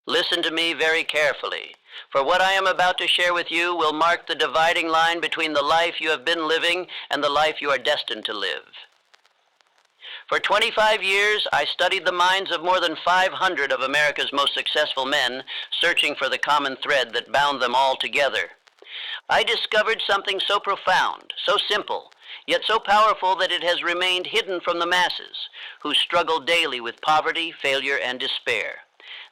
Listen to me very carefully, for what I am about to share with you will mark the dividing line between the life you have been living and the life you are destined to live. For 25 years, I studied the minds of more than 500 of America's most successful men, searching for the common thread that bound them all together. I discovered something so profound, so simple, yet so powerful that it has remained hidden from the masses, who struggle daily with poverty, failure, and despair.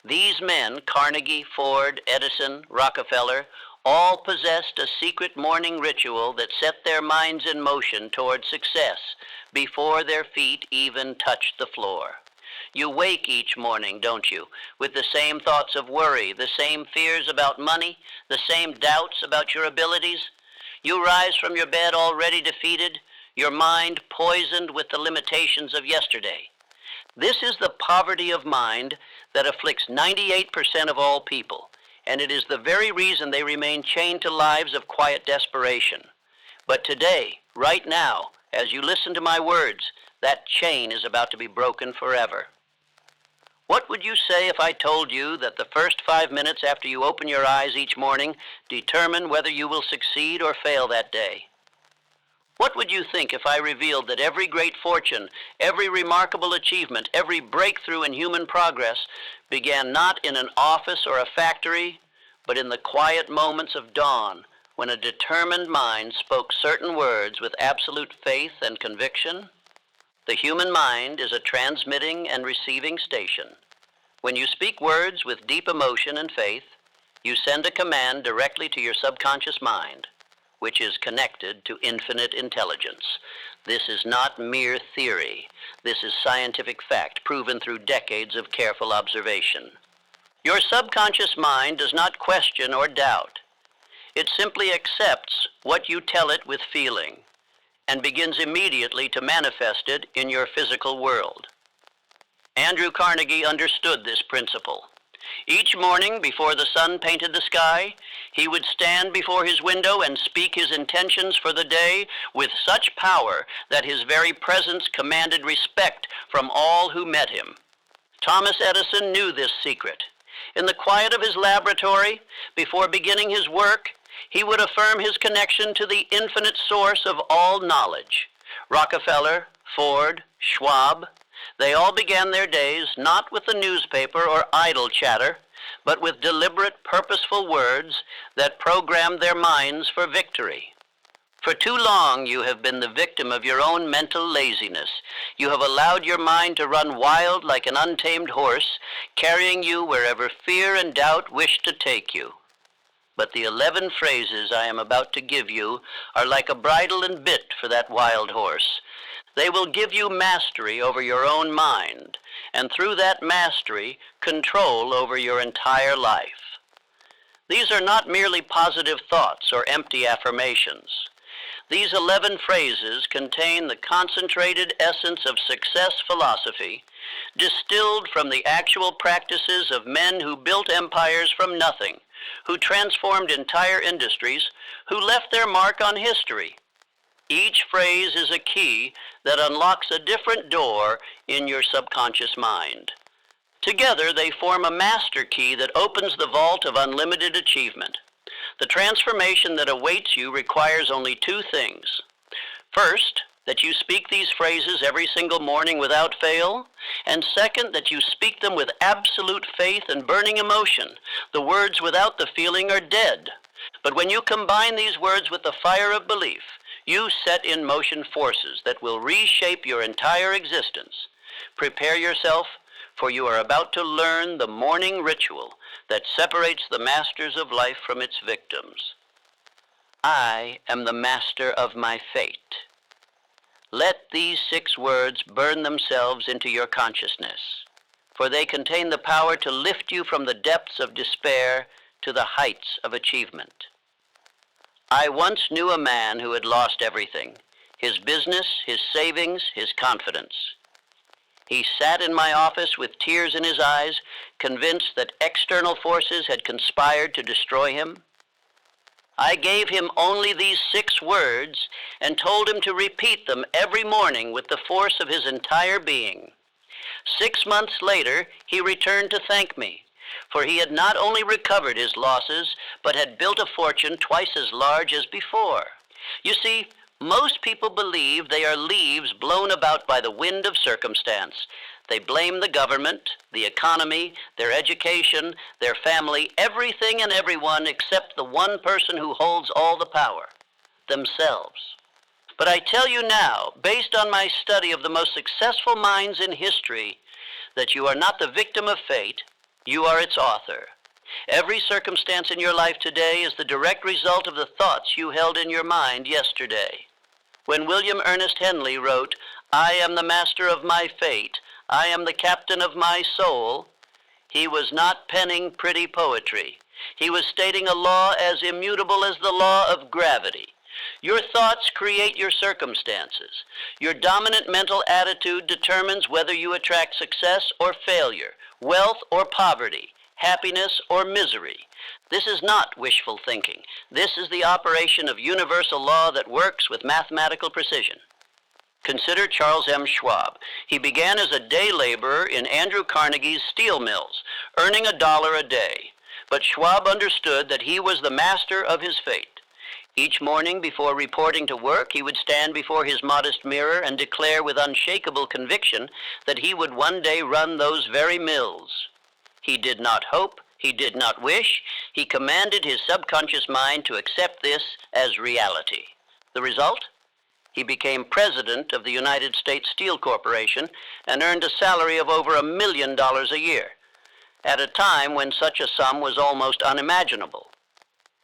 These men, Carnegie, Ford, Edison, Rockefeller, all possessed a secret morning ritual that set their minds in motion toward success before their feet even touched the floor. You wake each morning, don't you, with the same thoughts of worry, the same fears about money, the same doubts about your abilities? You rise from your bed already defeated, your mind poisoned with the limitations of yesterday. This is the poverty of mind that afflicts 98% of all people, and it is the very reason they remain chained to lives of quiet desperation. But today, right now, as you listen to my words, that chain is about to be broken forever. What would you say if I told you that the first 5 minutes after you open your eyes each morning determine whether you will succeed or fail that day? What would you think if I revealed that every great fortune, every remarkable achievement, every breakthrough in human progress began not in an office or a factory, but in the quiet moments of dawn, when a determined mind spoke certain words with absolute faith and conviction? The human mind is a transmitting and receiving station. When you speak words with deep emotion and faith, you send a command directly to your subconscious mind, which is connected to infinite intelligence. This is not mere theory. This is scientific fact, proven through decades of careful observation. Your subconscious mind does not question or doubt. It simply accepts what you tell it with feeling and begins immediately to manifest it in your physical world. Andrew Carnegie understood this principle. Each morning, before the sun painted the sky, he would stand before his window and speak his intentions for the day with such power that his very presence commanded respect from all who met him. Thomas Edison knew this secret. In the quiet of his laboratory, before beginning his work, he would affirm his connection to the infinite source of all knowledge. Rockefeller, Ford, Schwab, they all began their days not with the newspaper or idle chatter, but with deliberate, purposeful words that programmed their minds for victory. For too long you have been the victim of your own mental laziness. You have allowed your mind to run wild like an untamed horse, carrying you wherever fear and doubt wish to take you. But the 11 phrases I am about to give you are like a bridle and bit for that wild horse. They will give you mastery over your own mind, and through that mastery, control over your entire life. These are not merely positive thoughts or empty affirmations. These 11 phrases contain the concentrated essence of success philosophy, distilled from the actual practices of men who built empires from nothing, who transformed entire industries, who left their mark on history. Each phrase is a key that unlocks a different door in your subconscious mind. Together, they form a master key that opens the vault of unlimited achievement. The transformation that awaits you requires only 2 things. First, that you speak these phrases every single morning without fail, and second, that you speak them with absolute faith and burning emotion. The words without the feeling are dead. But when you combine these words with the fire of belief, you set in motion forces that will reshape your entire existence. Prepare yourself, for you are about to learn the morning ritual that separates the masters of life from its victims. I am the master of my fate. Let these 6 words burn themselves into your consciousness, for they contain the power to lift you from the depths of despair to the heights of achievement. I once knew a man who had lost everything: his business, his savings, his confidence. He sat in my office with tears in his eyes, convinced that external forces had conspired to destroy him. I gave him only these 6 words and told him to repeat them every morning with the force of his entire being. 6 months later, he returned to thank me, For he had not only recovered his losses, but had built a fortune twice as large as before. You see, most people believe they are leaves blown about by the wind of circumstance. They blame the government, the economy, their education, their family, everything and everyone except the one person who holds all the power, themselves. But I tell you now, based on my study of the most successful minds in history, that you are not the victim of fate, you are its author. Every circumstance in your life today is the direct result of the thoughts you held in your mind yesterday. When William Ernest Henley wrote, "I am the master of my fate, I am the captain of my soul," he was not penning pretty poetry. He was stating a law as immutable as the law of gravity. Your thoughts create your circumstances. Your dominant mental attitude determines whether you attract success or failure, wealth or poverty, happiness or misery. This is not wishful thinking. This is the operation of universal law that works with mathematical precision. Consider Charles M. Schwab. He began as a day laborer in Andrew Carnegie's steel mills, earning $1 a day. But Schwab understood that he was the master of his fate. Each morning before reporting to work, he would stand before his modest mirror and declare with unshakable conviction that he would one day run those very mills. He did not hope, he did not wish, he commanded his subconscious mind to accept this as reality. The result? He became president of the United States Steel Corporation and earned a salary of over $1 million a year, at a time when such a sum was almost unimaginable.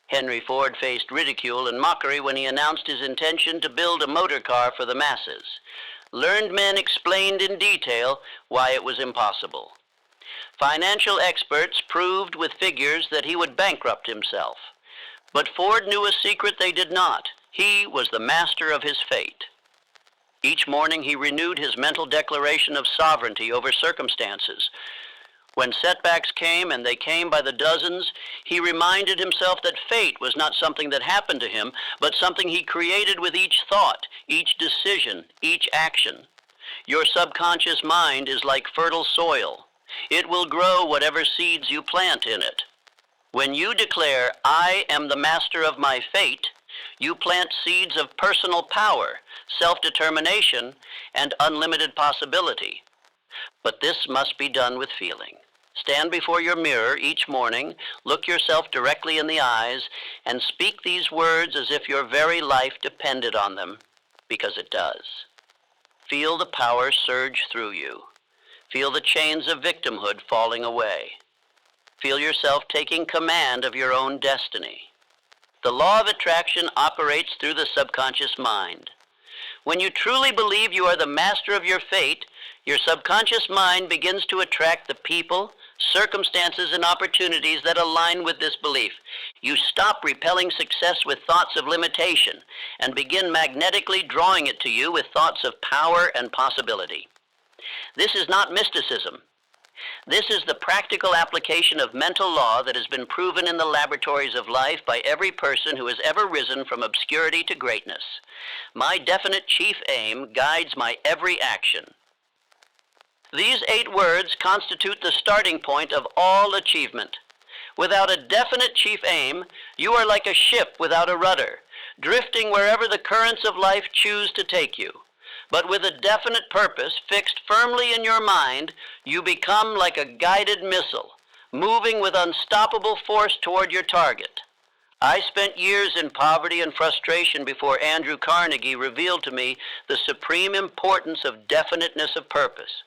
Henry Ford faced ridicule and mockery when he announced his intention to build a motor car for the masses. Learned men explained in detail why it was impossible. Financial experts proved with figures that he would bankrupt himself. But Ford knew a secret they did not. He was the master of his fate. Each morning he renewed his mental declaration of sovereignty over circumstances. When setbacks came, and they came by the dozens, he reminded himself that fate was not something that happened to him, but something he created with each thought, each decision, each action. Your subconscious mind is like fertile soil. It will grow whatever seeds you plant in it. When you declare, "I am the master of my fate," you plant seeds of personal power, self-determination, and unlimited possibility. But this must be done with feeling. Stand before your mirror each morning, look yourself directly in the eyes, and speak these words as if your very life depended on them, because it does. Feel the power surge through you. Feel the chains of victimhood falling away. Feel yourself taking command of your own destiny. The law of attraction operates through the subconscious mind. When you truly believe you are the master of your fate, your subconscious mind begins to attract the people, circumstances, and opportunities that align with this belief. You stop repelling success with thoughts of limitation and begin magnetically drawing it to you with thoughts of power and possibility. This is not mysticism. This is the practical application of mental law that has been proven in the laboratories of life by every person who has ever risen from obscurity to greatness. My definite chief aim guides my every action. These 8 words constitute the starting point of all achievement. Without a definite chief aim, you are like a ship without a rudder, drifting wherever the currents of life choose to take you. But with a definite purpose fixed firmly in your mind, you become like a guided missile, moving with unstoppable force toward your target. I spent years in poverty and frustration before Andrew Carnegie revealed to me the supreme importance of definiteness of purpose.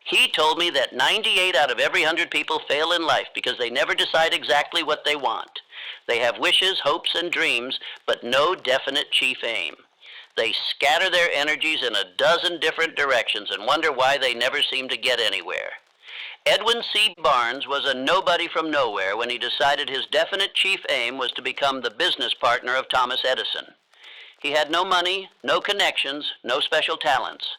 He told me that 98 out of every 100 people fail in life because they never decide exactly what they want. They have wishes, hopes, and dreams, but no definite chief aim. They scatter their energies in a dozen different directions and wonder why they never seem to get anywhere. Edwin C. Barnes was a nobody from nowhere when he decided his definite chief aim was to become the business partner of Thomas Edison. He had no money, no connections, no special talents.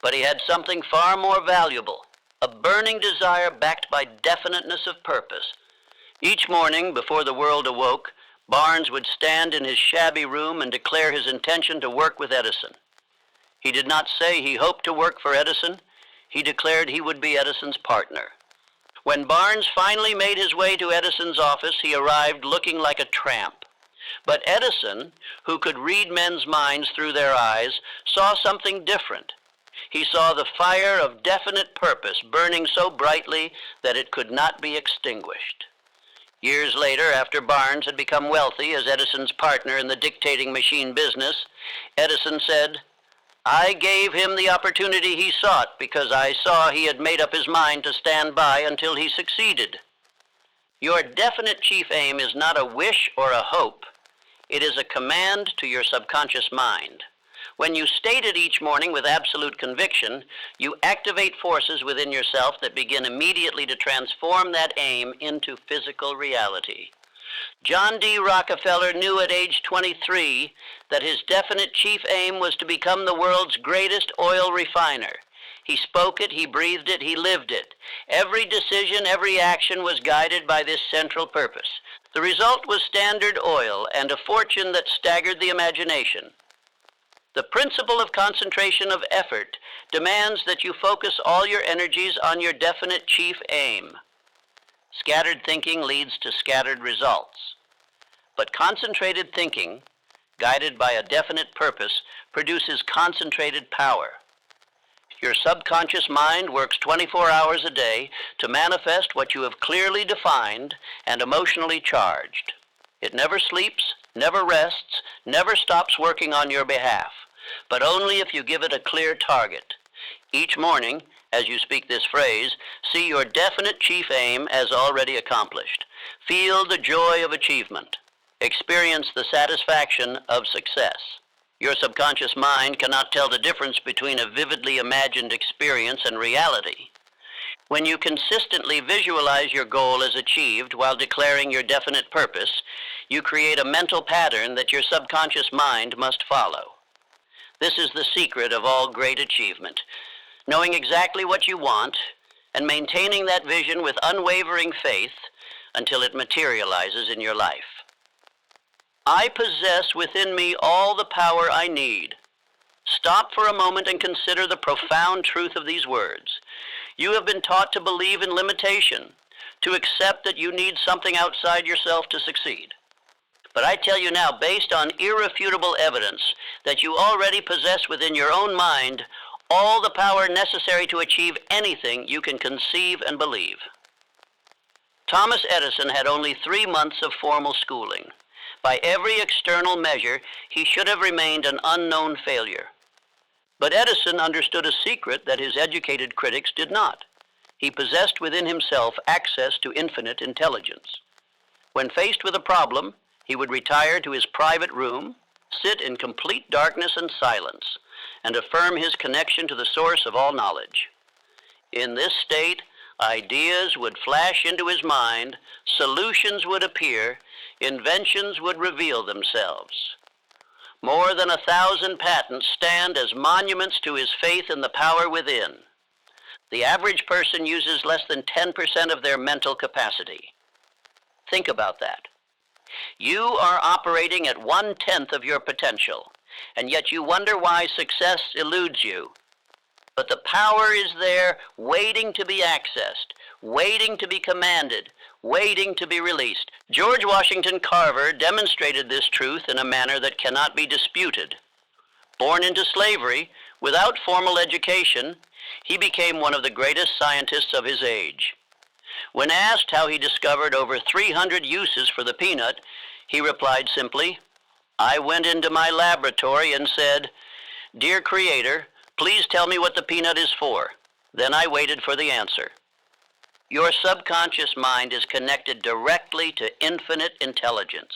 But he had something far more valuable, a burning desire backed by definiteness of purpose. Each morning, before the world awoke, Barnes would stand in his shabby room and declare his intention to work with Edison. He did not say he hoped to work for Edison. He declared he would be Edison's partner. When Barnes finally made his way to Edison's office, he arrived looking like a tramp. But Edison, who could read men's minds through their eyes, saw something different. He saw the fire of definite purpose burning so brightly that it could not be extinguished. Years later, after Barnes had become wealthy as Edison's partner in the dictating machine business, Edison said, "I gave him the opportunity he sought because I saw he had made up his mind to stand by until he succeeded." Your definite chief aim is not a wish or a hope. It is a command to your subconscious mind. When you state it each morning with absolute conviction, you activate forces within yourself that begin immediately to transform that aim into physical reality. John D. Rockefeller knew at age 23 that his definite chief aim was to become the world's greatest oil refiner. He spoke it, he breathed it, he lived it. Every decision, every action was guided by this central purpose. The result was Standard Oil and a fortune that staggered the imagination. The principle of concentration of effort demands that you focus all your energies on your definite chief aim. Scattered thinking leads to scattered results. But concentrated thinking, guided by a definite purpose, produces concentrated power. Your subconscious mind works 24 hours a day to manifest what you have clearly defined and emotionally charged. It never sleeps, never rests, never stops working on your behalf, but only if you give it a clear target. Each morning, as you speak this phrase, see your definite chief aim as already accomplished. Feel the joy of achievement. Experience the satisfaction of success. Your subconscious mind cannot tell the difference between a vividly imagined experience and reality. When you consistently visualize your goal as achieved while declaring your definite purpose, you create a mental pattern that your subconscious mind must follow. This is the secret of all great achievement. Knowing exactly what you want and maintaining that vision with unwavering faith until it materializes in your life. I possess within me all the power I need. Stop for a moment and consider the profound truth of these words. You have been taught to believe in limitation, to accept that you need something outside yourself to succeed. But I tell you now, based on irrefutable evidence, that you already possess within your own mind all the power necessary to achieve anything you can conceive and believe. Thomas Edison had only 3 months of formal schooling. By every external measure, he should have remained an unknown failure. But Edison understood a secret that his educated critics did not. He possessed within himself access to infinite intelligence. When faced with a problem, he would retire to his private room, sit in complete darkness and silence, and affirm his connection to the source of all knowledge. In this state, ideas would flash into his mind, solutions would appear, inventions would reveal themselves. More than 1,000 patents stand as monuments to his faith in the power within. The average person uses less than 10% of their mental capacity. Think about that. You are operating at 1/10 of your potential, and yet you wonder why success eludes you. But the power is there, waiting to be accessed, waiting to be commanded, waiting to be released. George Washington Carver demonstrated this truth in a manner that cannot be disputed. Born into slavery, without formal education, he became one of the greatest scientists of his age. When asked how he discovered over 300 uses for the peanut, he replied simply, "I went into my laboratory and said, 'Dear Creator, please tell me what the peanut is for.' Then I waited for the answer." Your subconscious mind is connected directly to infinite intelligence,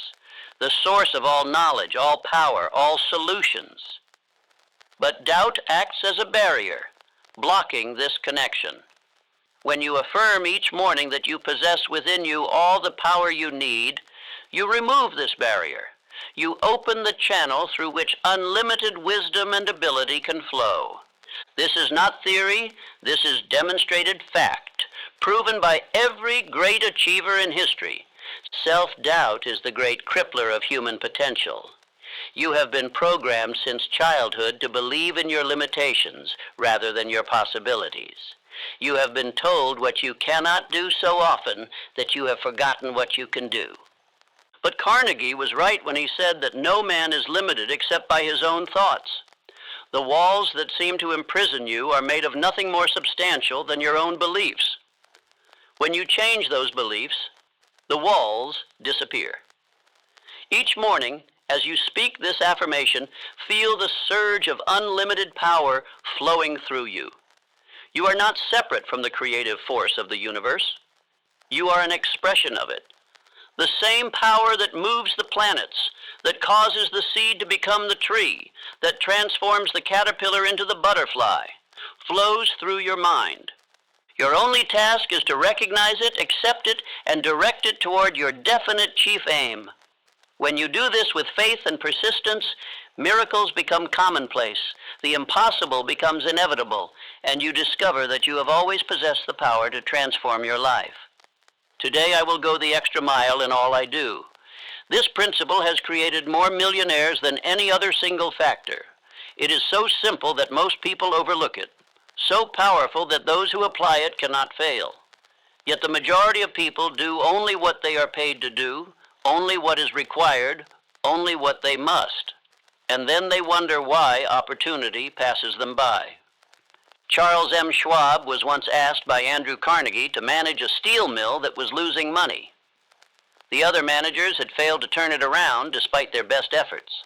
the source of all knowledge, all power, all solutions. But doubt acts as a barrier, blocking this connection. When you affirm each morning that you possess within you all the power you need, you remove this barrier. You open the channel through which unlimited wisdom and ability can flow. This is not theory, this is demonstrated fact, proven by every great achiever in history. Self-doubt is the great crippler of human potential. You have been programmed since childhood to believe in your limitations rather than your possibilities. You have been told what you cannot do so often that you have forgotten what you can do. But Carnegie was right when he said that no man is limited except by his own thoughts. The walls that seem to imprison you are made of nothing more substantial than your own beliefs. When you change those beliefs, the walls disappear. Each morning, as you speak this affirmation, feel the surge of unlimited power flowing through you. You are not separate from the creative force of the universe. You are an expression of it. The same power that moves the planets, that causes the seed to become the tree, that transforms the caterpillar into the butterfly, flows through your mind. Your only task is to recognize it, accept it, and direct it toward your definite chief aim. When you do this with faith and persistence, miracles become commonplace, the impossible becomes inevitable, and you discover that you have always possessed the power to transform your life. Today I will go the extra mile in all I do. This principle has created more millionaires than any other single factor. It is so simple that most people overlook it, so powerful that those who apply it cannot fail. Yet the majority of people do only what they are paid to do, only what is required, only what they must. And then they wonder why opportunity passes them by. Charles M. Schwab was once asked by Andrew Carnegie to manage a steel mill that was losing money. The other managers had failed to turn it around despite their best efforts.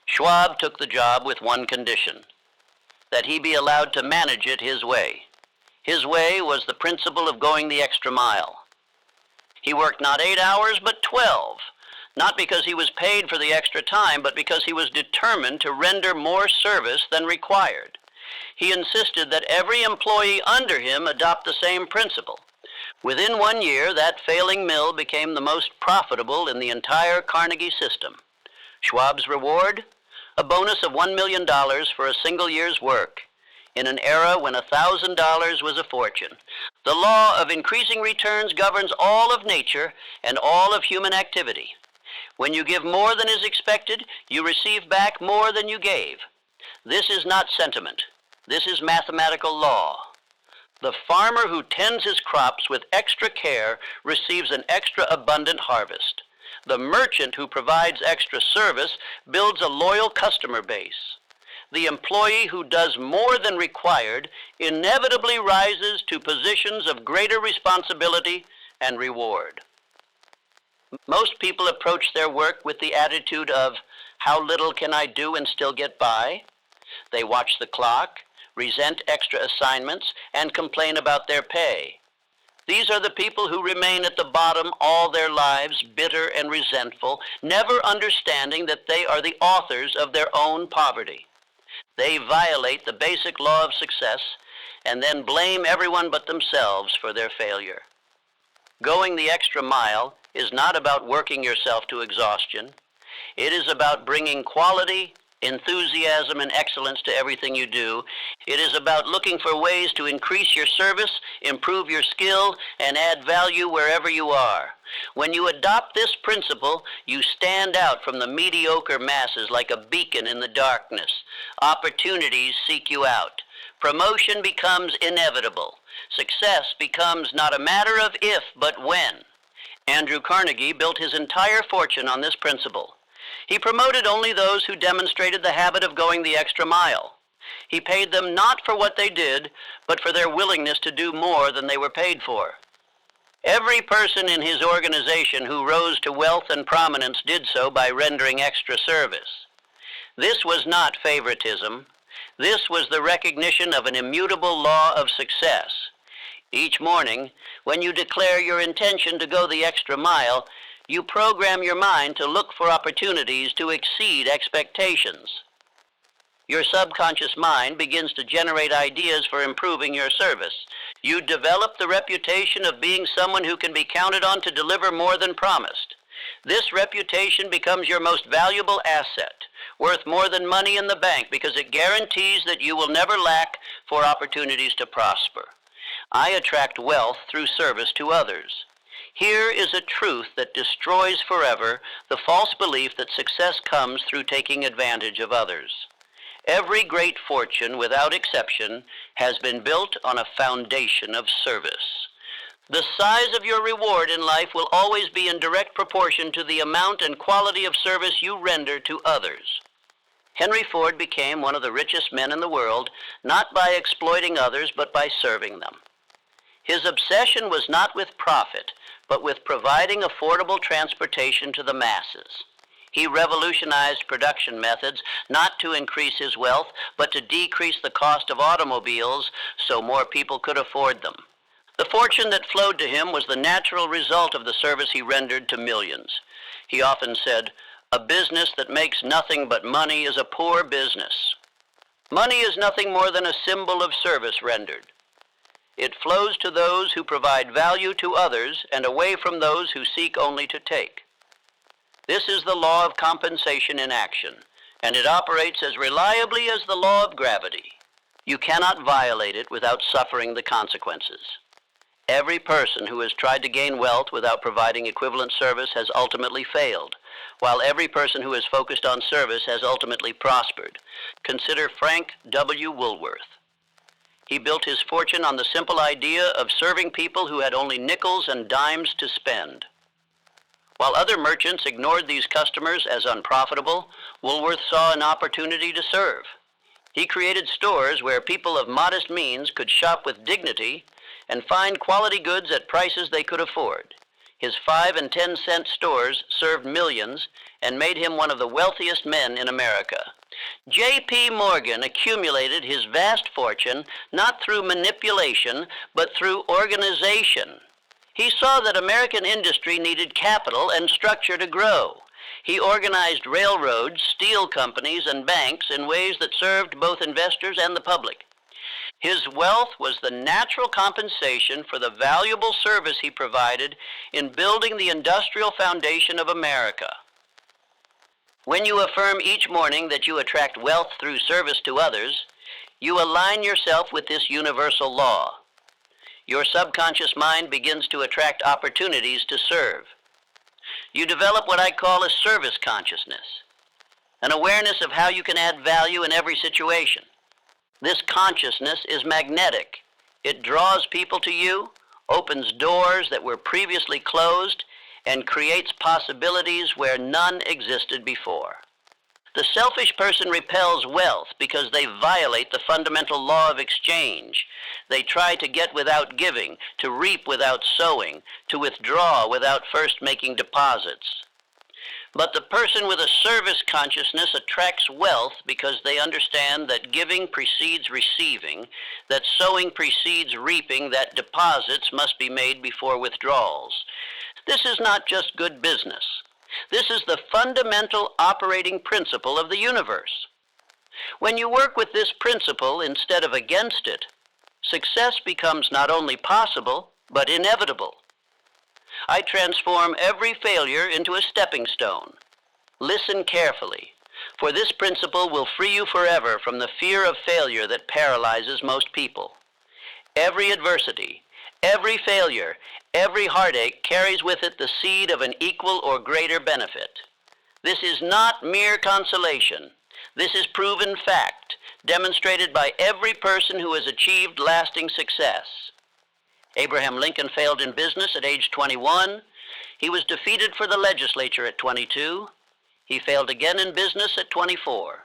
Schwab took the job with one condition, that he be allowed to manage it his way. His way was the principle of going the extra mile. He worked not 8 hours, but 12, not because he was paid for the extra time, but because he was determined to render more service than required. He insisted that every employee under him adopt the same principle. Within 1 year, that failing mill became the most profitable in the entire Carnegie system. Schwab's reward? A bonus of $1 million for a single year's work, in an era when $1,000 was a fortune. The law of increasing returns governs all of nature and all of human activity. When you give more than is expected, you receive back more than you gave. This is not sentiment. This is mathematical law. The farmer who tends his crops with extra care receives an extra abundant harvest. The merchant who provides extra service builds a loyal customer base. The employee who does more than required inevitably rises to positions of greater responsibility and reward. Most people approach their work with the attitude of, how little can I do and still get by? They watch the clock, resent extra assignments, and complain about their pay. These are the people who remain at the bottom all their lives, bitter and resentful, never understanding that they are the authors of their own poverty. They violate the basic law of success and then blame everyone but themselves for their failure. Going the extra mile is not about working yourself to exhaustion. It is about bringing quality, enthusiasm, and excellence to everything you do. It is about looking for ways to increase your service, improve your skill, and add value wherever you are. When you adopt this principle, you stand out from the mediocre masses like a beacon in the darkness. Opportunities seek you out. Promotion becomes inevitable. Success becomes not a matter of if, but when. Andrew Carnegie built his entire fortune on this principle. He promoted only those who demonstrated the habit of going the extra mile. He paid them not for what they did, but for their willingness to do more than they were paid for. Every person in his organization who rose to wealth and prominence did so by rendering extra service. This was not favoritism. This was the recognition of an immutable law of success. Each morning, when you declare your intention to go the extra mile, you program your mind to look for opportunities to exceed expectations. Your subconscious mind begins to generate ideas for improving your service. You develop the reputation of being someone who can be counted on to deliver more than promised. This reputation becomes your most valuable asset, worth more than money in the bank because it guarantees that you will never lack for opportunities to prosper. I attract wealth through service to others. Here is a truth that destroys forever the false belief that success comes through taking advantage of others. Every great fortune, without exception, has been built on a foundation of service. The size of your reward in life will always be in direct proportion to the amount and quality of service you render to others. Henry Ford became one of the richest men in the world, not by exploiting others, but by serving them. His obsession was not with profit, but with providing affordable transportation to the masses. He revolutionized production methods not to increase his wealth, but to decrease the cost of automobiles so more people could afford them. The fortune that flowed to him was the natural result of the service he rendered to millions. He often said, "A business that makes nothing but money is a poor business." Money is nothing more than a symbol of service rendered. It flows to those who provide value to others and away from those who seek only to take. This is the law of compensation in action, and it operates as reliably as the law of gravity. You cannot violate it without suffering the consequences. Every person who has tried to gain wealth without providing equivalent service has ultimately failed, while every person who has focused on service has ultimately prospered. Consider Frank W. Woolworth. He built his fortune on the simple idea of serving people who had only nickels and dimes to spend. While other merchants ignored these customers as unprofitable, Woolworth saw an opportunity to serve. He created stores where people of modest means could shop with dignity and find quality goods at prices they could afford. His 5 and 10 cent stores served millions and made him one of the wealthiest men in America. J.P. Morgan accumulated his vast fortune not through manipulation, but through organization. He saw that American industry needed capital and structure to grow. He organized railroads, steel companies, and banks in ways that served both investors and the public. His wealth was the natural compensation for the valuable service he provided in building the industrial foundation of America. When you affirm each morning that you attract wealth through service to others, you align yourself with this universal law. Your subconscious mind begins to attract opportunities to serve. You develop what I call a service consciousness, an awareness of how you can add value in every situation. This consciousness is magnetic. It draws people to you, opens doors that were previously closed, and creates possibilities where none existed before. The selfish person repels wealth because they violate the fundamental law of exchange. They try to get without giving, to reap without sowing, to withdraw without first making deposits. But the person with a service consciousness attracts wealth because they understand that giving precedes receiving, that sowing precedes reaping, that deposits must be made before withdrawals. This is not just good business. This is the fundamental operating principle of the universe. When you work with this principle instead of against it, success becomes not only possible, but inevitable. I transform every failure into a stepping stone. Listen carefully, for this principle will free you forever from the fear of failure that paralyzes most people. Every adversity, every failure, every heartache carries with it the seed of an equal or greater benefit. This is not mere consolation. This is proven fact, demonstrated by every person who has achieved lasting success. Abraham Lincoln failed in business at age 21. He was defeated for the legislature at 22. He failed again in business at 24.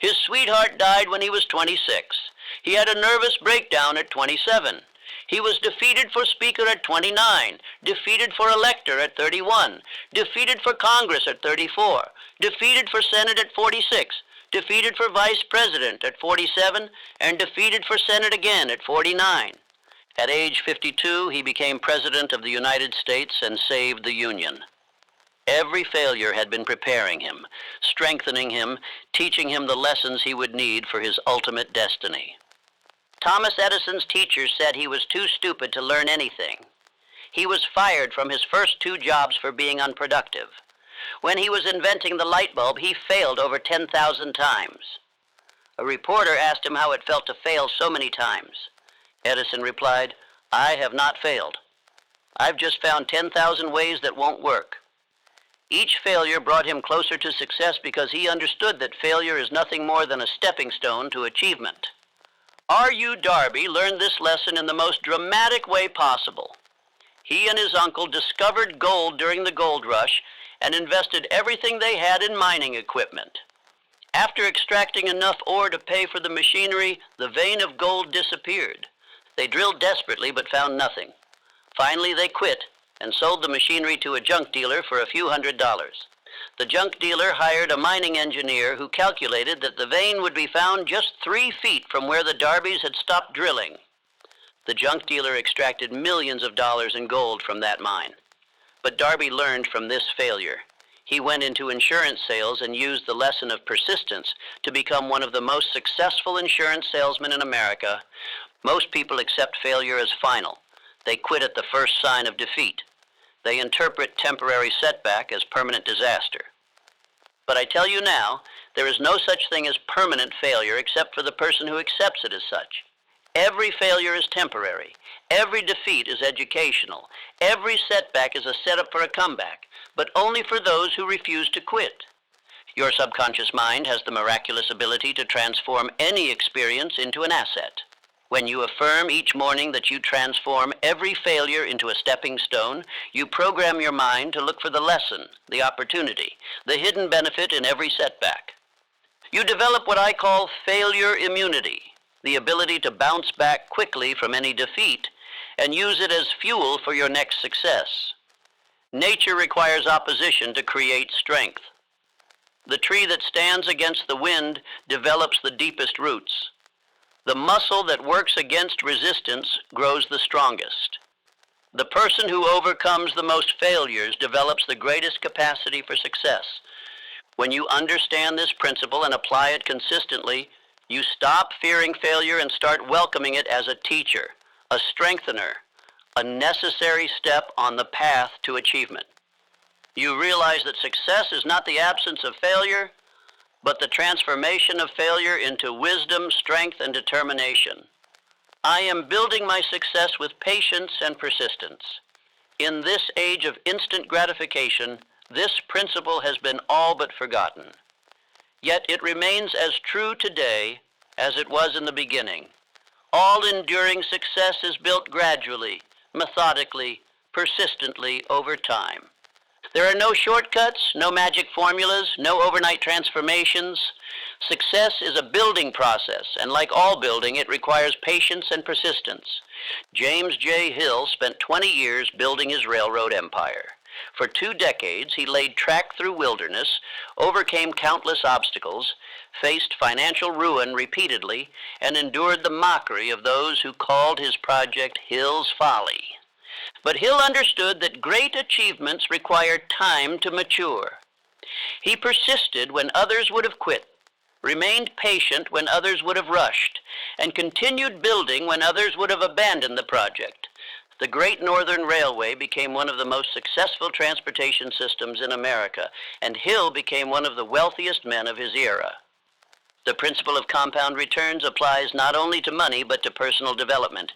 His sweetheart died when he was 26. He had a nervous breakdown at 27. He was defeated for Speaker at 29, defeated for Elector at 31, defeated for Congress at 34, defeated for Senate at 46, defeated for Vice President at 47, and defeated for Senate again at 49. At age 52, he became President of the United States and saved the Union. Every failure had been preparing him, strengthening him, teaching him the lessons he would need for his ultimate destiny. Thomas Edison's teachers said he was too stupid to learn anything. He was fired from his first 2 jobs for being unproductive. When he was inventing the light bulb, he failed over 10,000 times. A reporter asked him how it felt to fail so many times. Edison replied, "I have not failed. I've just found 10,000 ways that won't work." Each failure brought him closer to success because he understood that failure is nothing more than a stepping stone to achievement. R.U. Darby learned this lesson in the most dramatic way possible. He and his uncle discovered gold during the gold rush and invested everything they had in mining equipment. After extracting enough ore to pay for the machinery, the vein of gold disappeared. They drilled desperately but found nothing. Finally, they quit and sold the machinery to a junk dealer for a few $100s. The junk dealer hired a mining engineer who calculated that the vein would be found just 3 feet from where the Darbys had stopped drilling. The junk dealer extracted millions of dollars in gold from that mine. But Darby learned from this failure. He went into insurance sales and used the lesson of persistence to become one of the most successful insurance salesmen in America. Most people accept failure as final. They quit at the first sign of defeat. They interpret temporary setback as permanent disaster. But I tell you now, there is no such thing as permanent failure except for the person who accepts it as such. Every failure is temporary. Every defeat is educational. Every setback is a setup for a comeback, but only for those who refuse to quit. Your subconscious mind has the miraculous ability to transform any experience into an asset. When you affirm each morning that you transform every failure into a stepping stone, you program your mind to look for the lesson, the opportunity, the hidden benefit in every setback. You develop what I call failure immunity, the ability to bounce back quickly from any defeat and use it as fuel for your next success. Nature requires opposition to create strength. The tree that stands against the wind develops the deepest roots. The muscle that works against resistance grows the strongest. The person who overcomes the most failures develops the greatest capacity for success. When you understand this principle and apply it consistently, you stop fearing failure and start welcoming it as a teacher, a strengthener, a necessary step on the path to achievement. You realize that success is not the absence of failure, but the transformation of failure into wisdom, strength, and determination. I am building my success with patience and persistence. In this age of instant gratification, this principle has been all but forgotten. Yet it remains as true today as it was in the beginning. All enduring success is built gradually, methodically, persistently over time. There are no shortcuts, no magic formulas, no overnight transformations. Success is a building process, and like all building, it requires patience and persistence. James J. Hill spent 20 years building his railroad empire. For 2 decades, he laid track through wilderness, overcame countless obstacles, faced financial ruin repeatedly, and endured the mockery of those who called his project Hill's Folly. But Hill understood that great achievements require time to mature. He persisted when others would have quit, remained patient when others would have rushed, and continued building when others would have abandoned the project. The Great Northern Railway became one of the most successful transportation systems in America, and Hill became one of the wealthiest men of his era. The principle of compound returns applies not only to money, but to personal development.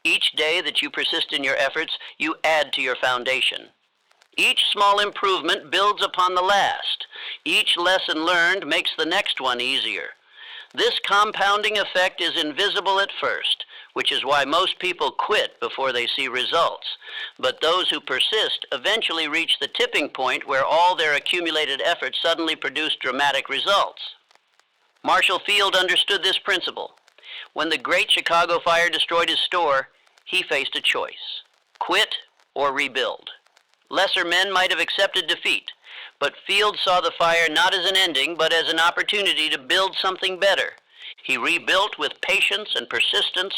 Each day that you persist in your efforts, you add to your foundation. Each small improvement builds upon the last. Each lesson learned makes the next one easier. This compounding effect is invisible at first, which is why most people quit before they see results. But those who persist eventually reach the tipping point where all their accumulated efforts suddenly produce dramatic results. Marshall Field understood this principle. When the Great Chicago Fire destroyed his store, he faced a choice: quit or rebuild. Lesser men might have accepted defeat, but Field saw the fire not as an ending, but as an opportunity to build something better. He rebuilt with patience and persistence,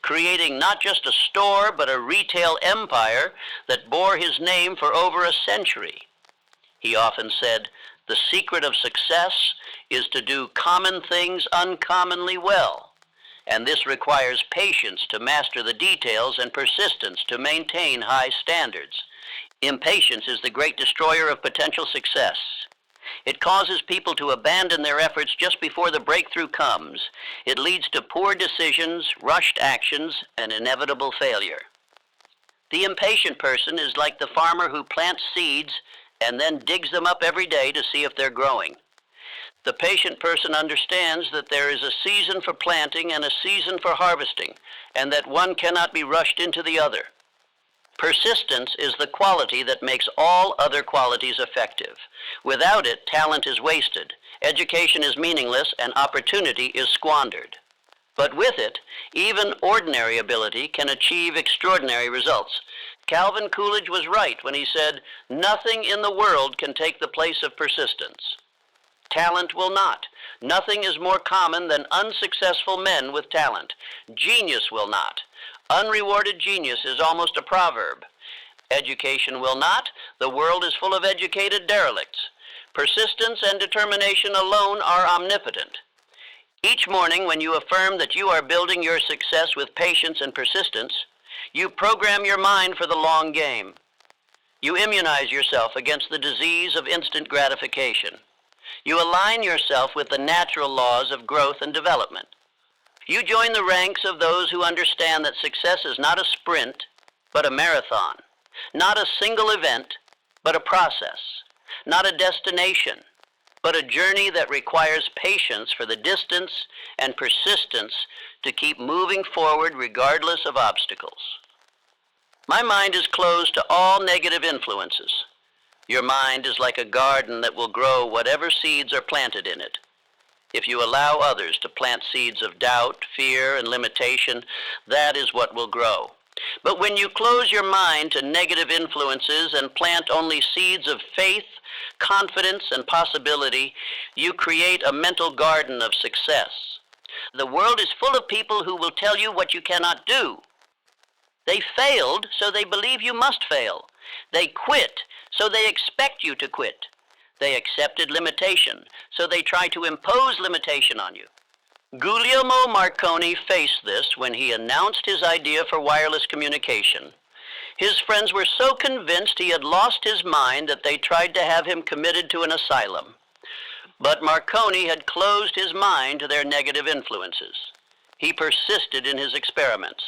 creating not just a store, but a retail empire that bore his name for over a century. He often said, "The secret of success is to do common things uncommonly well." And this requires patience to master the details and persistence to maintain high standards. Impatience is the great destroyer of potential success. It causes people to abandon their efforts just before the breakthrough comes. It leads to poor decisions, rushed actions, and inevitable failure. The impatient person is like the farmer who plants seeds and then digs them up every day to see if they're growing. The patient person understands that there is a season for planting and a season for harvesting, and that one cannot be rushed into the other. Persistence is the quality that makes all other qualities effective. Without it, talent is wasted, education is meaningless, and opportunity is squandered. But with it, even ordinary ability can achieve extraordinary results. Calvin Coolidge was right when he said, "Nothing in the world can take the place of persistence." Talent will not. Nothing is more common than unsuccessful men with talent. Genius will not. Unrewarded genius is almost a proverb. Education will not. The world is full of educated derelicts. Persistence and determination alone are omnipotent. Each morning when you affirm that you are building your success with patience and persistence, you program your mind for the long game. You immunize yourself against the disease of instant gratification. You align yourself with the natural laws of growth and development. You join the ranks of those who understand that success is not a sprint, but a marathon. Not a single event, but a process. Not a destination, but a journey that requires patience for the distance and persistence to keep moving forward regardless of obstacles. My mind is closed to all negative influences. Your mind is like a garden that will grow whatever seeds are planted in it. If you allow others to plant seeds of doubt, fear, and limitation, that is what will grow. But when you close your mind to negative influences and plant only seeds of faith, confidence, and possibility, you create a mental garden of success. The world is full of people who will tell you what you cannot do. They failed, so they believe you must fail. They quit, so they expect you to quit. They accepted limitation, so they try to impose limitation on you. Guglielmo Marconi faced this when he announced his idea for wireless communication. His friends were so convinced he had lost his mind that they tried to have him committed to an asylum. But Marconi had closed his mind to their negative influences. He persisted in his experiments,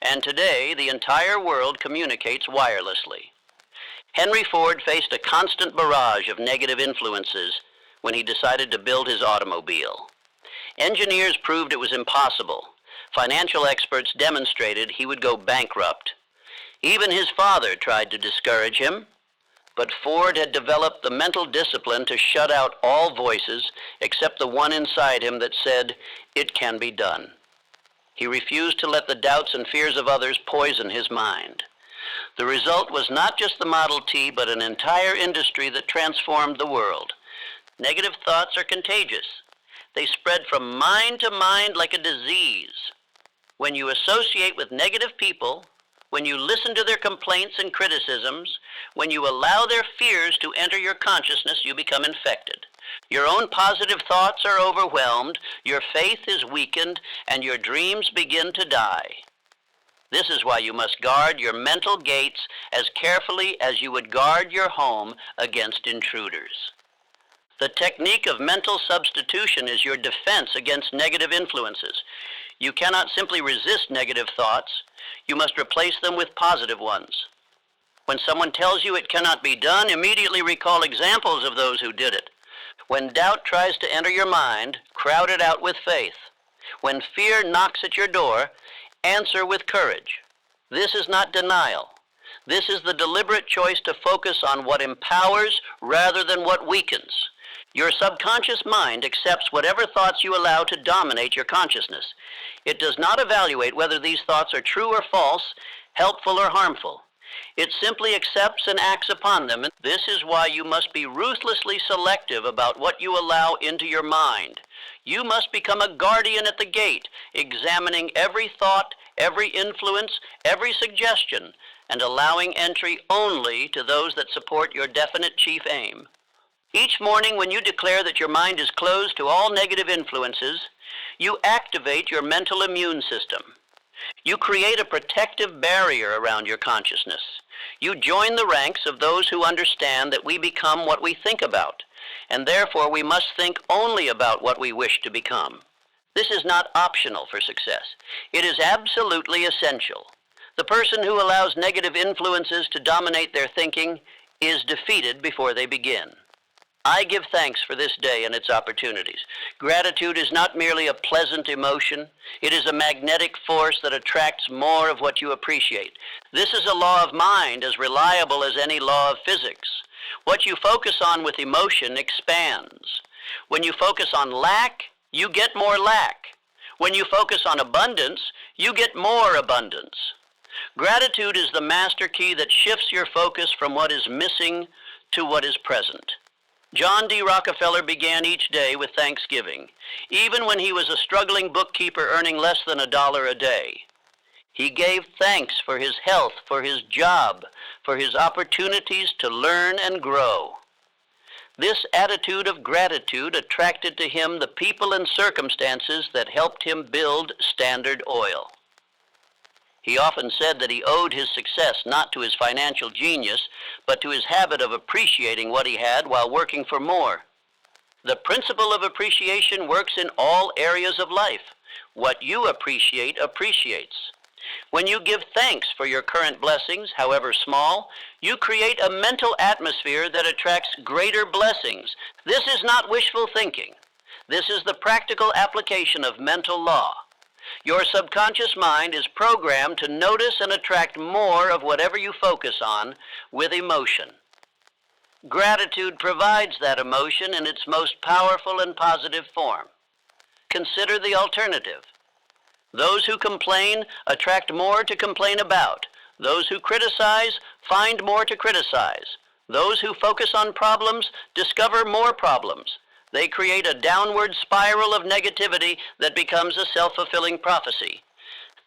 and today the entire world communicates wirelessly. Henry Ford faced a constant barrage of negative influences when he decided to build his automobile. Engineers proved it was impossible. Financial experts demonstrated he would go bankrupt. Even his father tried to discourage him, but Ford had developed the mental discipline to shut out all voices except the one inside him that said, "It can be done." He refused to let the doubts and fears of others poison his mind. The result was not just the Model T, but an entire industry that transformed the world. Negative thoughts are contagious. They spread from mind to mind like a disease. When you associate with negative people, when you listen to their complaints and criticisms, when you allow their fears to enter your consciousness, you become infected. Your own positive thoughts are overwhelmed, your faith is weakened, and your dreams begin to die. This is why you must guard your mental gates as carefully as you would guard your home against intruders. The technique of mental substitution is your defense against negative influences. You cannot simply resist negative thoughts. You must replace them with positive ones. When someone tells you it cannot be done, immediately recall examples of those who did it. When doubt tries to enter your mind, crowd it out with faith. When fear knocks at your door, answer with courage. This is not denial. This is the deliberate choice to focus on what empowers rather than what weakens. Your subconscious mind accepts whatever thoughts you allow to dominate your consciousness. It does not evaluate whether these thoughts are true or false, helpful or harmful. It simply accepts and acts upon them. This is why you must be ruthlessly selective about what you allow into your mind. You must become a guardian at the gate, examining every thought, every influence, every suggestion, and allowing entry only to those that support your definite chief aim. Each morning when you declare that your mind is closed to all negative influences, you activate your mental immune system. You create a protective barrier around your consciousness. You join the ranks of those who understand that we become what we think about, and therefore we must think only about what we wish to become. This is not optional for success. It is absolutely essential. The person who allows negative influences to dominate their thinking is defeated before they begin. I give thanks for this day and its opportunities. Gratitude is not merely a pleasant emotion. It is a magnetic force that attracts more of what you appreciate. This is a law of mind as reliable as any law of physics. What you focus on with emotion expands. When you focus on lack, you get more lack. When you focus on abundance, you get more abundance. Gratitude is the master key that shifts your focus from what is missing to what is present. John D. Rockefeller began each day with thanksgiving, even when he was a struggling bookkeeper earning less than $1 a day. He gave thanks for his health, for his job, for his opportunities to learn and grow. This attitude of gratitude attracted to him the people and circumstances that helped him build Standard Oil. He often said that he owed his success not to his financial genius, but to his habit of appreciating what he had while working for more. The principle of appreciation works in all areas of life. What you appreciate appreciates. When you give thanks for your current blessings, however small, you create a mental atmosphere that attracts greater blessings. This is not wishful thinking. This is the practical application of mental law. Your subconscious mind is programmed to notice and attract more of whatever you focus on with emotion. Gratitude provides that emotion in its most powerful and positive form. Consider the alternative. Those who complain attract more to complain about. Those who criticize find more to criticize. Those who focus on problems discover more problems. They create a downward spiral of negativity that becomes a self-fulfilling prophecy.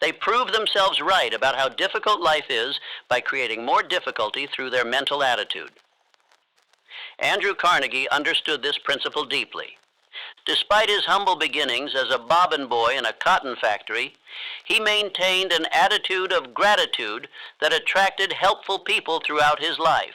They prove themselves right about how difficult life is by creating more difficulty through their mental attitude. Andrew Carnegie understood this principle deeply. Despite his humble beginnings as a bobbin boy in a cotton factory, he maintained an attitude of gratitude that attracted helpful people throughout his life.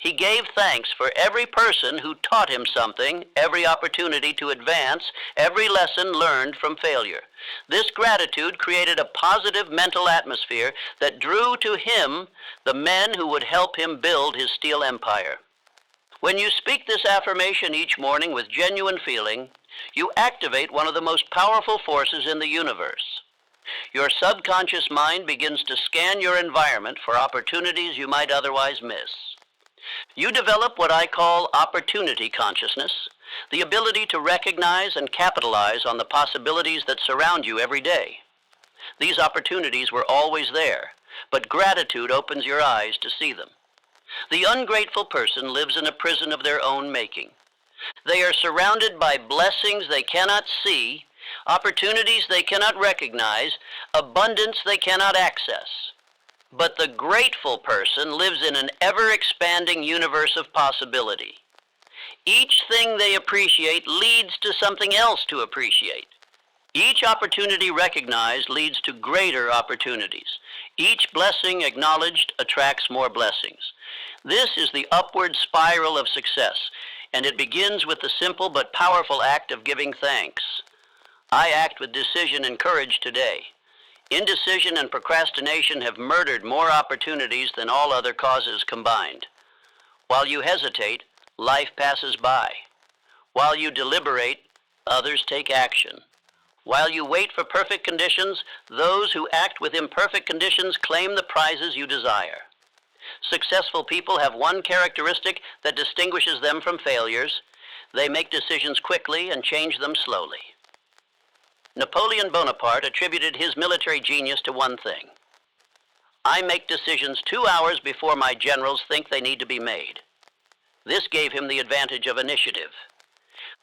He gave thanks for every person who taught him something, every opportunity to advance, every lesson learned from failure. This gratitude created a positive mental atmosphere that drew to him the men who would help him build his steel empire. When you speak this affirmation each morning with genuine feeling, you activate one of the most powerful forces in the universe. Your subconscious mind begins to scan your environment for opportunities you might otherwise miss. You develop what I call opportunity consciousness, the ability to recognize and capitalize on the possibilities that surround you every day. These opportunities were always there, but gratitude opens your eyes to see them. The ungrateful person lives in a prison of their own making. They are surrounded by blessings they cannot see, opportunities they cannot recognize, abundance they cannot access. But the grateful person lives in an ever-expanding universe of possibility. Each thing they appreciate leads to something else to appreciate. Each opportunity recognized leads to greater opportunities. Each blessing acknowledged attracts more blessings. This is the upward spiral of success, and it begins with the simple but powerful act of giving thanks. I act with decision and courage today. Indecision and procrastination have murdered more opportunities than all other causes combined. While you hesitate, life passes by. While you deliberate, others take action. While you wait for perfect conditions, those who act with imperfect conditions claim the prizes you desire. Successful people have one characteristic that distinguishes them from failures. They make decisions quickly and change them slowly. Napoleon Bonaparte attributed his military genius to one thing. I make decisions 2 hours before my generals think they need to be made. This gave him the advantage of initiative.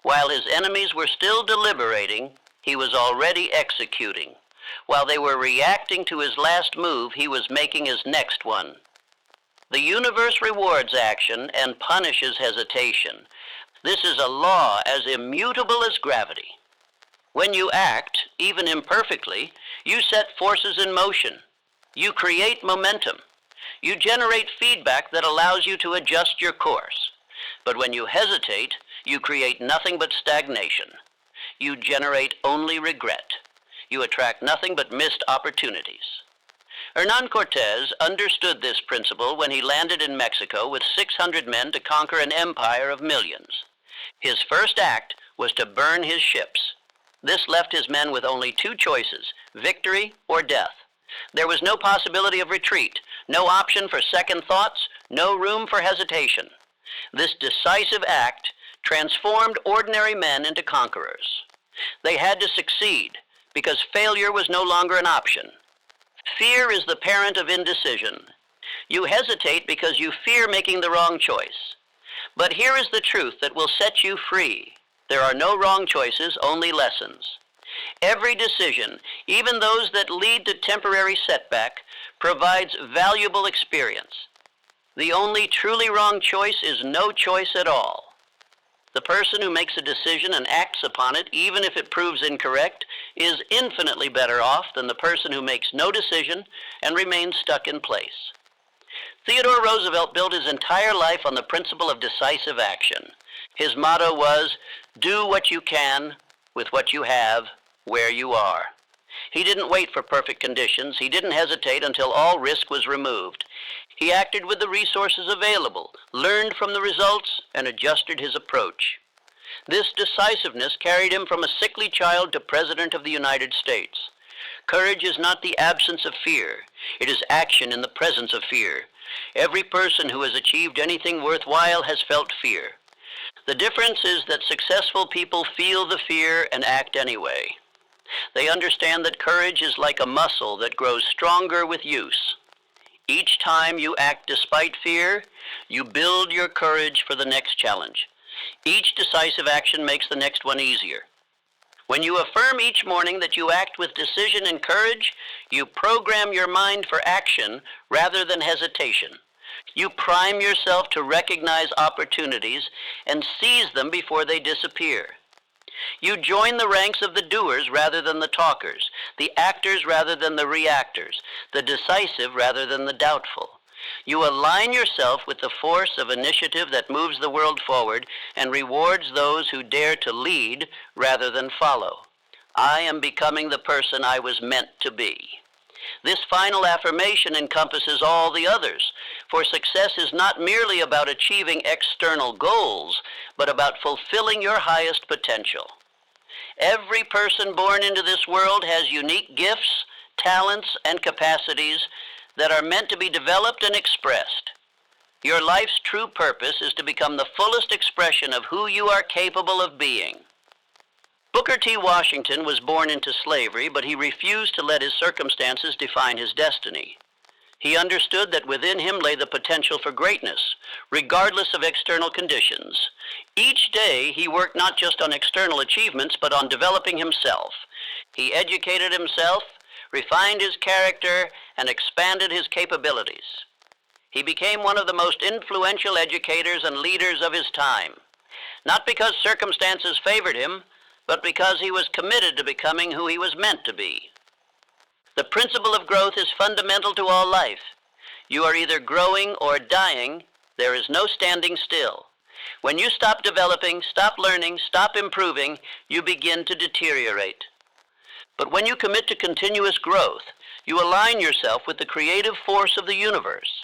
While his enemies were still deliberating, he was already executing. While they were reacting to his last move, he was making his next one. The universe rewards action and punishes hesitation. This is a law as immutable as gravity. When you act, even imperfectly, you set forces in motion. You create momentum. You generate feedback that allows you to adjust your course. But when you hesitate, you create nothing but stagnation. You generate only regret. You attract nothing but missed opportunities. Hernan Cortez understood this principle when he landed in Mexico with 600 men to conquer an empire of millions. His first act was to burn his ships. This left his men with only two choices, victory or death. There was no possibility of retreat, no option for second thoughts, no room for hesitation. This decisive act transformed ordinary men into conquerors. They had to succeed because failure was no longer an option. Fear is the parent of indecision. You hesitate because you fear making the wrong choice. But here is the truth that will set you free. There are no wrong choices, only lessons. Every decision, even those that lead to temporary setback, provides valuable experience. The only truly wrong choice is no choice at all. The person who makes a decision and acts upon it, even if it proves incorrect, is infinitely better off than the person who makes no decision and remains stuck in place. Theodore Roosevelt built his entire life on the principle of decisive action. His motto was, "Do what you can with what you have, where you are." He didn't wait for perfect conditions. He didn't hesitate until all risk was removed. He acted with the resources available, learned from the results, and adjusted his approach. This decisiveness carried him from a sickly child to President of the United States. Courage is not the absence of fear. It is action in the presence of fear. Every person who has achieved anything worthwhile has felt fear. The difference is that successful people feel the fear and act anyway. They understand that courage is like a muscle that grows stronger with use. Each time you act despite fear, you build your courage for the next challenge. Each decisive action makes the next one easier. When you affirm each morning that you act with decision and courage, you program your mind for action rather than hesitation. You prime yourself to recognize opportunities and seize them before they disappear. You join the ranks of the doers rather than the talkers, the actors rather than the reactors, the decisive rather than the doubtful. You align yourself with the force of initiative that moves the world forward and rewards those who dare to lead rather than follow. I am becoming the person I was meant to be. This final affirmation encompasses all the others, for success is not merely about achieving external goals, but about fulfilling your highest potential. Every person born into this world has unique gifts, talents, and capacities that are meant to be developed and expressed. Your life's true purpose is to become the fullest expression of who you are capable of being. Booker T. Washington was born into slavery, but he refused to let his circumstances define his destiny. He understood that within him lay the potential for greatness, regardless of external conditions. Each day, he worked not just on external achievements, but on developing himself. He educated himself, refined his character, and expanded his capabilities. He became one of the most influential educators and leaders of his time, not because circumstances favored him, but because he was committed to becoming who he was meant to be. The principle of growth is fundamental to all life. You are either growing or dying. There is no standing still. When you stop developing, stop learning, stop improving, you begin to deteriorate. But when you commit to continuous growth, you align yourself with the creative force of the universe.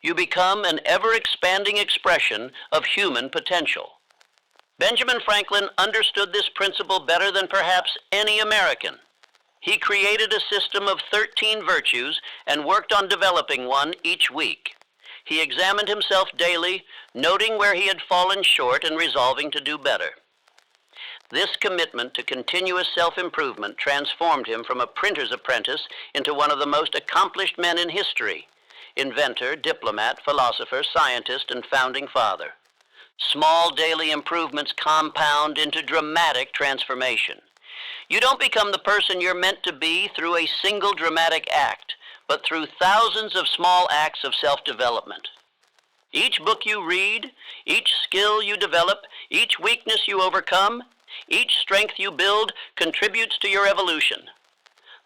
You become an ever-expanding expression of human potential. Benjamin Franklin understood this principle better than perhaps any American. He created a system of 13 virtues and worked on developing one each week. He examined himself daily, noting where he had fallen short and resolving to do better. This commitment to continuous self-improvement transformed him from a printer's apprentice into one of the most accomplished men in history: inventor, diplomat, philosopher, scientist, and founding father. Small daily improvements compound into dramatic transformation. You don't become the person you're meant to be through a single dramatic act, but through thousands of small acts of self-development. Each book you read, each skill you develop, each weakness you overcome, each strength you build contributes to your evolution.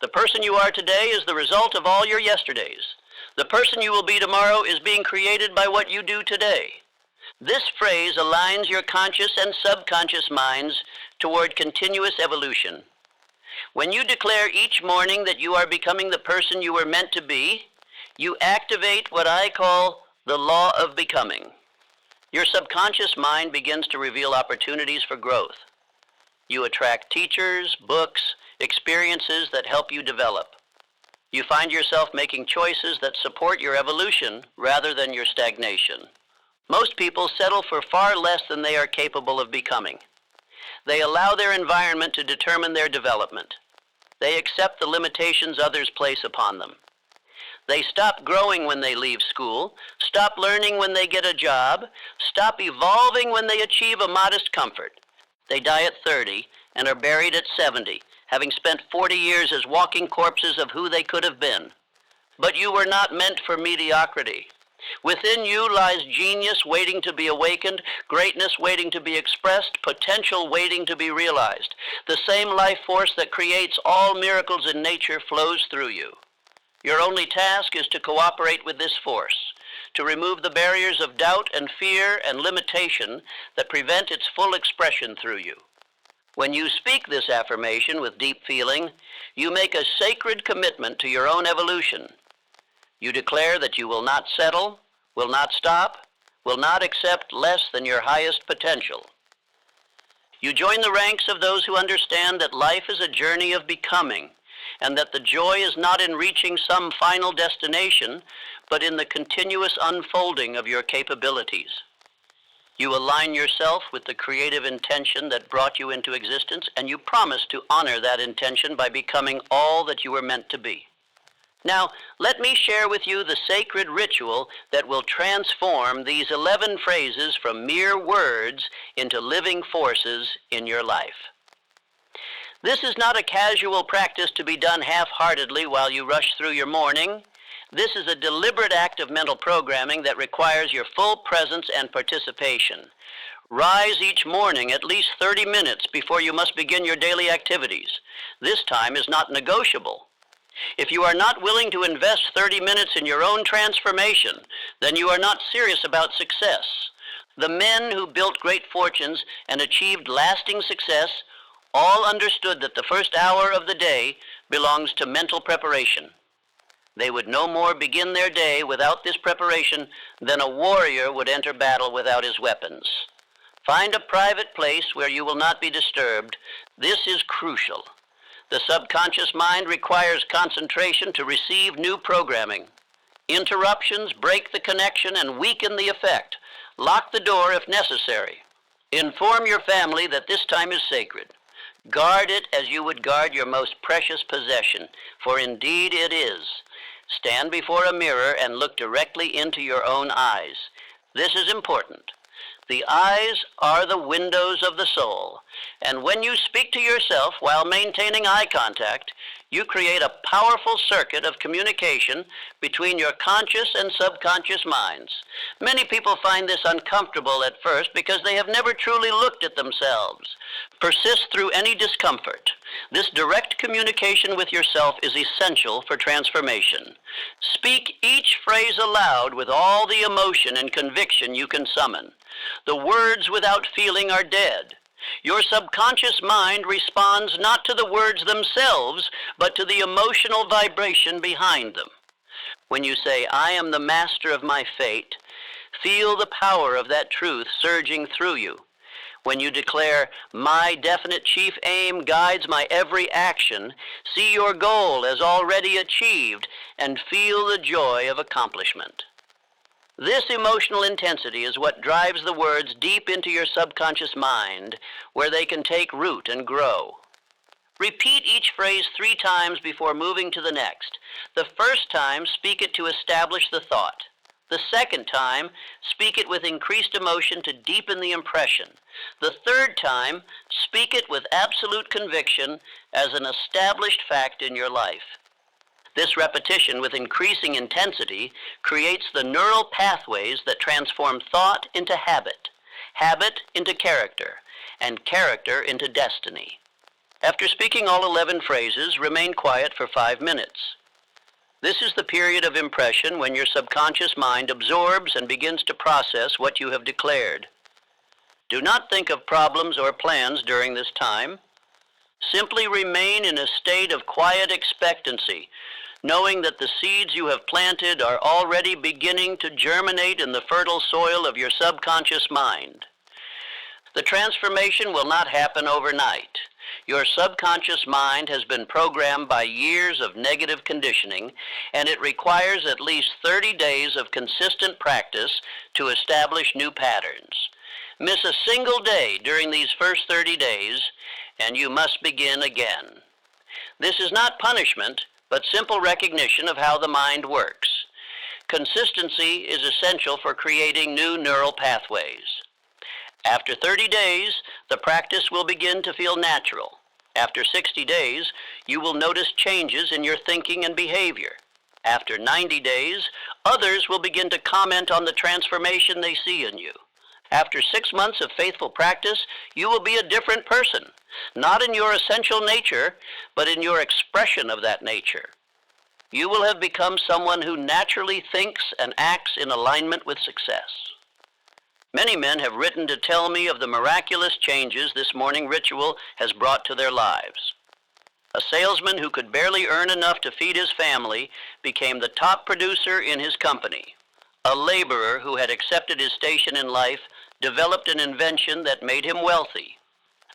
The person you are today is the result of all your yesterdays. The person you will be tomorrow is being created by what you do today. This phrase aligns your conscious and subconscious minds toward continuous evolution. When you declare each morning that you are becoming the person you were meant to be, you activate what I call the law of becoming. Your subconscious mind begins to reveal opportunities for growth. You attract teachers, books, experiences that help you develop. You find yourself making choices that support your evolution rather than your stagnation. Most people settle for far less than they are capable of becoming. They allow their environment to determine their development. They accept the limitations others place upon them. They stop growing when they leave school, stop learning when they get a job, stop evolving when they achieve a modest comfort. They die at 30 and are buried at 70, having spent 40 years as walking corpses of who they could have been. But you were not meant for mediocrity. Within you lies genius waiting to be awakened, greatness waiting to be expressed, potential waiting to be realized. The same life force that creates all miracles in nature flows through you. Your only task is to cooperate with this force, to remove the barriers of doubt and fear and limitation that prevent its full expression through you. When you speak this affirmation with deep feeling, you make a sacred commitment to your own evolution. You declare that you will not settle, will not stop, will not accept less than your highest potential. You join the ranks of those who understand that life is a journey of becoming, and that the joy is not in reaching some final destination, but in the continuous unfolding of your capabilities. You align yourself with the creative intention that brought you into existence, and you promise to honor that intention by becoming all that you were meant to be. Now, let me share with you the sacred ritual that will transform these 11 phrases from mere words into living forces in your life. This is not a casual practice to be done half-heartedly while you rush through your morning. This is a deliberate act of mental programming that requires your full presence and participation. Rise each morning at least 30 minutes before you must begin your daily activities. This time is not negotiable. If you are not willing to invest 30 minutes in your own transformation, then you are not serious about success. The men who built great fortunes and achieved lasting success all understood that the first hour of the day belongs to mental preparation. They would no more begin their day without this preparation than a warrior would enter battle without his weapons. Find a private place where you will not be disturbed. This is crucial. The subconscious mind requires concentration to receive new programming. Interruptions break the connection and weaken the effect. Lock the door if necessary. Inform your family that this time is sacred. Guard it as you would guard your most precious possession, for indeed it is. Stand before a mirror and look directly into your own eyes. This is important. The eyes are the windows of the soul, and when you speak to yourself while maintaining eye contact, you create a powerful circuit of communication between your conscious and subconscious minds. Many people find this uncomfortable at first because they have never truly looked at themselves. Persist through any discomfort. This direct communication with yourself is essential for transformation. Speak each phrase aloud with all the emotion and conviction you can summon. The words without feeling are dead. Your subconscious mind responds not to the words themselves, but to the emotional vibration behind them. When you say, "I am the master of my fate," feel the power of that truth surging through you. When you declare, "My definite chief aim guides my every action," see your goal as already achieved and feel the joy of accomplishment. This emotional intensity is what drives the words deep into your subconscious mind, where they can take root and grow. Repeat each phrase 3 times before moving to the next. The first time, speak it to establish the thought. The second time, speak it with increased emotion to deepen the impression. The third time, speak it with absolute conviction as an established fact in your life. This repetition with increasing intensity creates the neural pathways that transform thought into habit, habit into character, and character into destiny. After speaking all 11 phrases, remain quiet for 5 minutes. This is the period of impression when your subconscious mind absorbs and begins to process what you have declared. Do not think of problems or plans during this time. Simply remain in a state of quiet expectancy, knowing that the seeds you have planted are already beginning to germinate in the fertile soil of your subconscious mind. The transformation will not happen overnight. Your subconscious mind has been programmed by years of negative conditioning, and it requires at least 30 days of consistent practice to establish new patterns. Miss a single day during these first 30 days, and you must begin again. This is not punishment, but simple recognition of how the mind works. Consistency is essential for creating new neural pathways. After 30 days, the practice will begin to feel natural. After 60 days, you will notice changes in your thinking and behavior. After 90 days, others will begin to comment on the transformation they see in you. After 6 months of faithful practice, you will be a different person, not in your essential nature, but in your expression of that nature. You will have become someone who naturally thinks and acts in alignment with success. Many men have written to tell me of the miraculous changes this morning ritual has brought to their lives. A salesman who could barely earn enough to feed his family became the top producer in his company. A laborer who had accepted his station in life developed an invention that made him wealthy.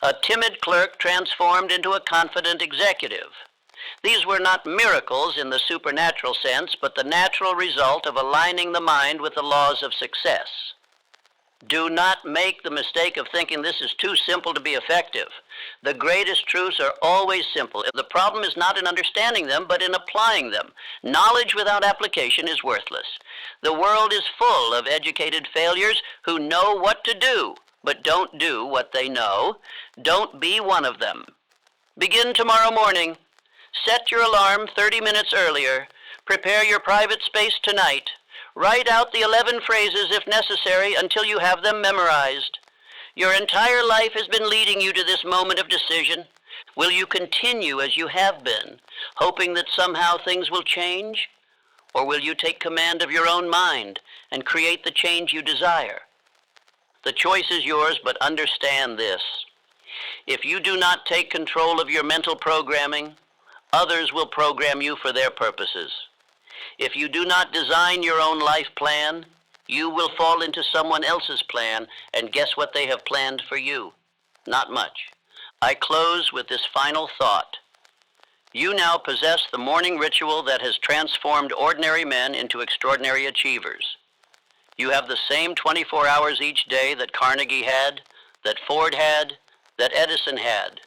A timid clerk transformed into a confident executive. These were not miracles in the supernatural sense, but the natural result of aligning the mind with the laws of success. Do not make the mistake of thinking this is too simple to be effective. The greatest truths are always simple. The problem is not in understanding them, but in applying them. Knowledge without application is worthless. The world is full of educated failures who know what to do, but don't do what they know. Don't be one of them. Begin tomorrow morning. Set your alarm 30 minutes earlier. Prepare your private space tonight. Write out the 11 phrases if necessary until you have them memorized. Your entire life has been leading you to this moment of decision. Will you continue as you have been, hoping that somehow things will change? Or will you take command of your own mind and create the change you desire? The choice is yours, but understand this. If you do not take control of your mental programming, others will program you for their purposes. If you do not design your own life plan, you will fall into someone else's plan, and guess what they have planned for you? Not much. I close with this final thought. You now possess the morning ritual that has transformed ordinary men into extraordinary achievers. You have the same 24 hours each day that Carnegie had, that Ford had, that Edison had.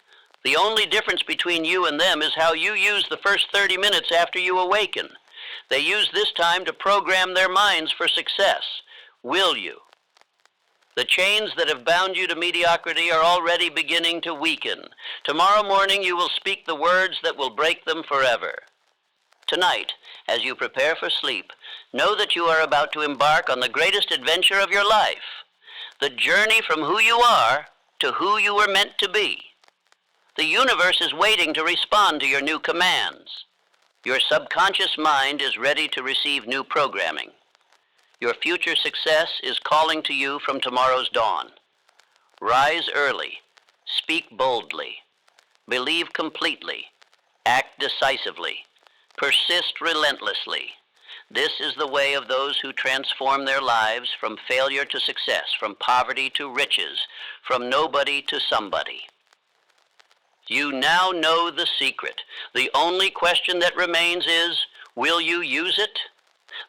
The only difference between you and them is how you use the first 30 minutes after you awaken. They use this time to program their minds for success. Will you? The chains that have bound you to mediocrity are already beginning to weaken. Tomorrow morning you will speak the words that will break them forever. Tonight, as you prepare for sleep, know that you are about to embark on the greatest adventure of your life. The journey from who you are to who you were meant to be. The universe is waiting to respond to your new commands. Your subconscious mind is ready to receive new programming. Your future success is calling to you from tomorrow's dawn. Rise early, speak boldly, believe completely, act decisively, persist relentlessly. This is the way of those who transform their lives from failure to success, from poverty to riches, from nobody to somebody. You now know the secret. The only question that remains is, will you use it?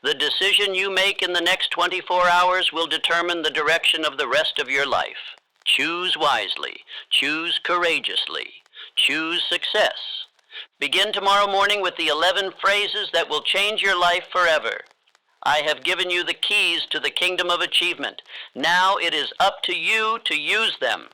The decision you make in the next 24 hours will determine the direction of the rest of your life. Choose wisely. Choose courageously. Choose success. Begin tomorrow morning with the 11 phrases that will change your life forever. I have given you the keys to the kingdom of achievement. Now it is up to you to use them.